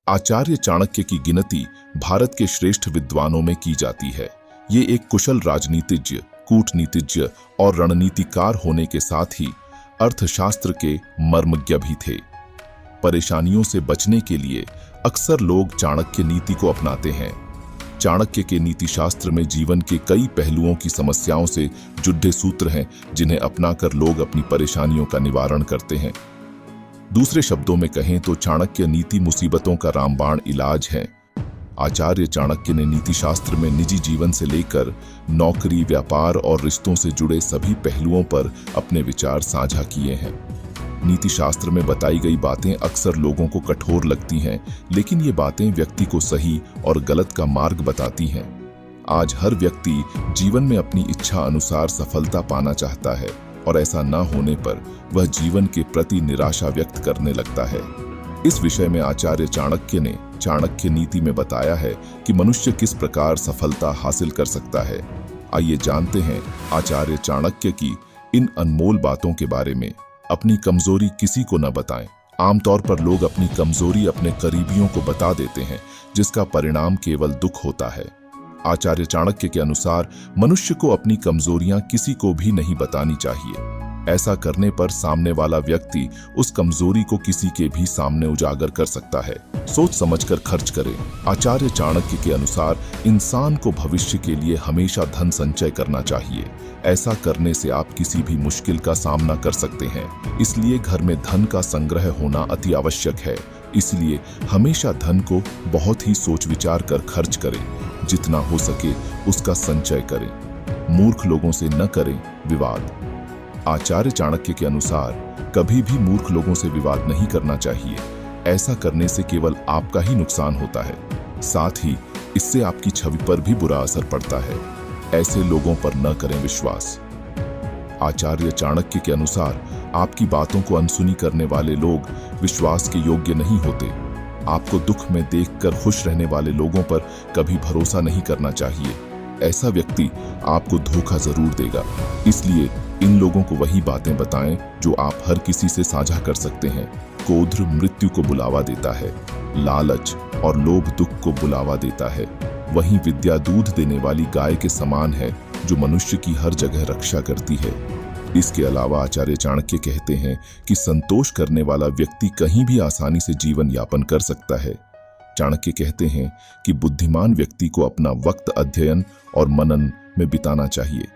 आचार्य चाणक्य की गिनती भारत के श्रेष्ठ विद्वानों में की जाती है। ये एक कुशल राजनीतिज्ञ, कूटनीतिज्ञ और रणनीतिकार होने के साथ ही अर्थशास्त्र के मर्मज्ञ भी थे। परेशानियों से बचने के लिए अक्सर लोग चाणक्य नीति को अपनाते हैं। चाणक्य के नीतिशास्त्र में जीवन के कई पहलुओं की समस्याओं से जुड़े सूत्र हैं, जिन्हें अपनाकर लोग अपनी परेशानियों का निवारण करते हैं। दूसरे शब्दों में कहें तो चाणक्य नीति मुसीबतों का रामबाण इलाज है। आचार्य चाणक्य ने नीतिशास्त्र में निजी जीवन से लेकर नौकरी, व्यापार और रिश्तों से जुड़े सभी पहलुओं पर अपने विचार साझा किए हैं। नीतिशास्त्र में बताई गई बातें अक्सर लोगों को कठोर लगती हैं, लेकिन ये बातें व्यक्ति को सही और गलत का मार्ग बताती हैं। आज हर व्यक्ति जीवन में अपनी इच्छा अनुसार सफलता पाना चाहता है और ऐसा न होने पर वह जीवन के प्रति निराशा व्यक्त करने लगता है। इस विषय में आचार्य चाणक्य ने चाणक्य नीति में बताया है कि मनुष्य किस प्रकार सफलता हासिल कर सकता है। आइए जानते हैं आचार्य चाणक्य की इन अनमोल बातों के बारे में। अपनी कमजोरी किसी को न बताएं। आमतौर पर लोग अपनी कमजोरी अपने करीबियों को बता देते हैं, जिसका परिणाम केवल दुख होता है। आचार्य चाणक्य के अनुसार मनुष्य को अपनी कमजोरियां किसी को भी नहीं बतानी चाहिए। ऐसा करने पर सामने वाला व्यक्ति उस कमजोरी को किसी के भी सामने उजागर कर सकता है। सोच समझकर खर्च करें। आचार्य चाणक्य के अनुसार इंसान को भविष्य के लिए हमेशा धन संचय करना चाहिए। ऐसा करने से आप किसी भी मुश्किल का सामना कर सकते हैं। इसलिए घर में धन का संग्रह होना अति आवश्यक है। इसलिए हमेशा धन को बहुत ही सोच विचार कर खर्च करें। जितना हो सके उसका संचय करें। मूर्ख लोगों से न करें विवाद। आचार्य चाणक्य के अनुसार कभी भी मूर्ख लोगों से विवाद नहीं करना चाहिए। ऐसा करने से केवल आपका ही नुकसान होता है, साथ ही इससे आपकी छवि पर भी बुरा असर पड़ता है। ऐसे लोगों पर न करें विश्वास। आचार्य चाणक्य के अनुसार आपकी बातों को अनसुनी करने वाले लोग विश्वास के योग्य नहीं होते। आपको दुख में देखकर खुश रहने वाले लोगों पर कभी भरोसा नहीं करना चाहिए। ऐसा व्यक्ति आपको धोखा जरूर देगा। इसलिए इन लोगों को वही बातें बताएं जो आप हर किसी से साझा कर सकते हैं। क्रोध मृत्यु को बुलावा देता है, लालच और लोभ दुख को बुलावा देता है। वहीं विद्या दूध देने वाली गाय के समान है, जो मनुष्य की हर जगह रक्षा करती है। इसके अलावा आचार्य चाणक्य कहते हैं कि संतोष करने वाला व्यक्ति कहीं भी आसानी से जीवन यापन कर सकता है। चाणक्य कहते हैं कि बुद्धिमान व्यक्ति को अपना वक्त अध्ययन और मनन में बिताना चाहिए।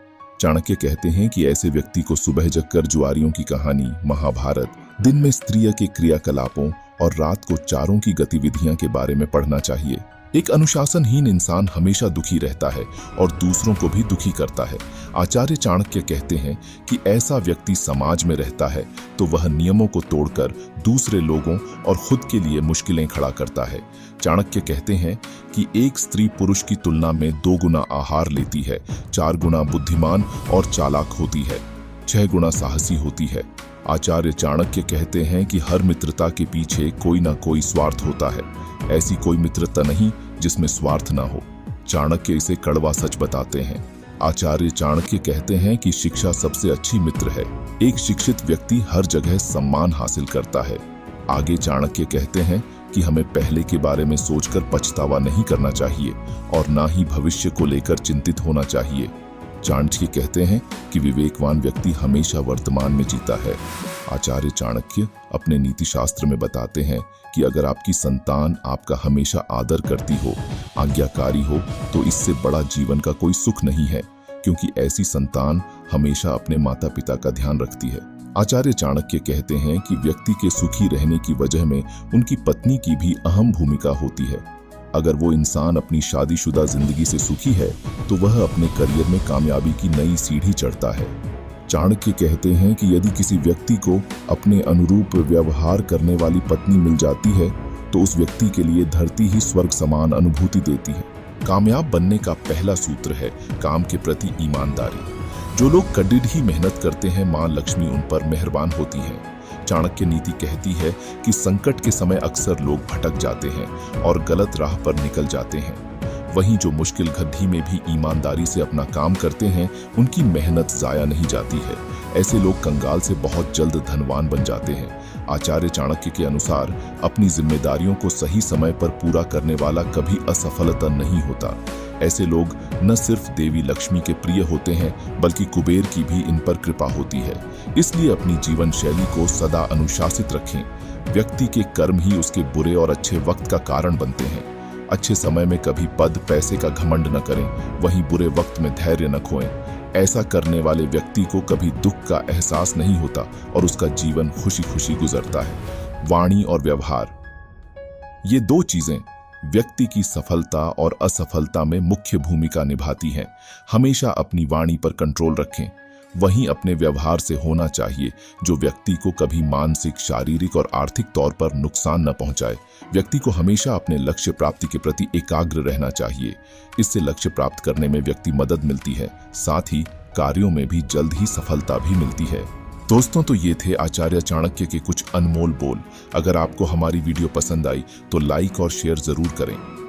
चाणक्य कहते हैं कि ऐसे व्यक्ति को सुबह जगकर जुआरियों की कहानी, महाभारत, दिन में स्त्रियों के क्रियाकलापों और रात को चारों की गतिविधियां के बारे में पढ़ना चाहिए। एक अनुशासनहीन इंसान हमेशा दुखी रहता है और दूसरों को भी दुखी करता है। आचार्य चाणक्य कहते हैं कि ऐसा व्यक्ति समाज में रहता है तो वह नियमों को तोड़कर दूसरे लोगों और खुद के लिए मुश्किलें खड़ा करता है। चाणक्य कहते हैं कि एक स्त्री पुरुष की तुलना में 2 गुना आहार लेती है, 4 गुना बुद्धिमान और चालाक होती है, 6 गुना साहसी होती है। आचार्य चाणक्य कहते हैं कि हर मित्रता के पीछे कोई ना कोई स्वार्थ होता है। ऐसी कोई मित्रता नहीं जिसमें स्वार्थ ना हो। चाणक्य इसे कड़वा सच बताते हैं। आचार्य चाणक्य कहते हैं कि शिक्षा सबसे अच्छी मित्र है। एक शिक्षित व्यक्ति हर जगह सम्मान हासिल करता है। आगे चाणक्य कहते हैं कि हमें पहले के बारे में सोचकर पछतावा नहीं करना चाहिए और ना ही भविष्य को लेकर चिंतित होना चाहिए। चाणक्य कहते हैं कि विवेकवान व्यक्ति हमेशा वर्तमान में जीता है। आचार्य चाणक्य अपने नीति शास्त्र में बताते हैं कि अगर आपकी संतान आपका हमेशा आदर करती हो, आज्ञाकारी हो, तो इससे बड़ा जीवन का कोई सुख नहीं है, क्योंकि ऐसी संतान हमेशा अपने माता पिता का ध्यान रखती है। आचार्य चाणक्य कहते हैं कि व्यक्ति के सुखी रहने की वजह में उनकी पत्नी की भी अहम भूमिका होती है। अगर वो इंसान अपनी शादीशुदा जिंदगी से सुखी है तो वह अपने करियर में कामयाबी की नई सीढ़ी चढ़ता है। चाणक्य कहते हैं कि यदि किसी व्यक्ति को अपने अनुरूप व्यवहार करने वाली पत्नी मिल जाती है तो उस व्यक्ति के लिए धरती ही स्वर्ग समान अनुभूति देती है। कामयाब बनने का पहला सूत्र है काम के प्रति ईमानदारी। जो लोग कड़िड ही मेहनत करते हैं, मां लक्ष्मी उन पर मेहरबान होती है। चाणक्य नीति कहती है कि संकट के समय अक्सर लोग भटक जाते हैं और गलत राह पर निकल जाते हैं। वहीं जो मुश्किल घड़ी में भी ईमानदारी से अपना काम करते हैं, उनकी मेहनत जाया नहीं जाती है। ऐसे लोग कंगाल से बहुत जल्द धनवान बन जाते हैं। आचार्य चाणक्य के अनुसार अपनी जिम्मेदारियों को सही समय पर पूरा करने वाला कभी असफलता नहीं होता। ऐसे लोग न सिर्फ देवी लक्ष्मी के प्रिय होते हैं बल्कि कुबेर की भी इन पर कृपा होती है। इसलिए अपनी जीवन शैली को सदा अनुशासित रखें। व्यक्ति के कर्म ही उसके बुरे और अच्छे वक्त का कारण बनते हैं। अच्छे समय में कभी पद पैसे का घमंड न करें, वहीं बुरे वक्त में धैर्य न खोएं। ऐसा करने वाले व्यक्ति को कभी दुख का एहसास नहीं होता और उसका जीवन खुशी खुशी गुजरता है। वाणी और व्यवहार, ये दो चीजें व्यक्ति की सफलता और असफलता में मुख्य भूमिका निभाती हैं। हमेशा अपनी वाणी पर कंट्रोल रखें, वहीं अपने व्यवहार से होना चाहिए जो व्यक्ति को कभी मानसिक, शारीरिक और आर्थिक तौर पर नुकसान न पहुंचाए। व्यक्ति को हमेशा अपने लक्ष्य प्राप्ति के प्रति एकाग्र रहना चाहिए। इससे लक्ष्य प्राप्त करने में व्यक्ति मदद मिलती है, साथ ही कार्यों में भी जल्द ही सफलता भी मिलती है। दोस्तों, तो ये थे आचार्य चाणक्य के कुछ अनमोल बोल। अगर आपको हमारी वीडियो पसंद आई तो लाइक और शेयर जरूर करें।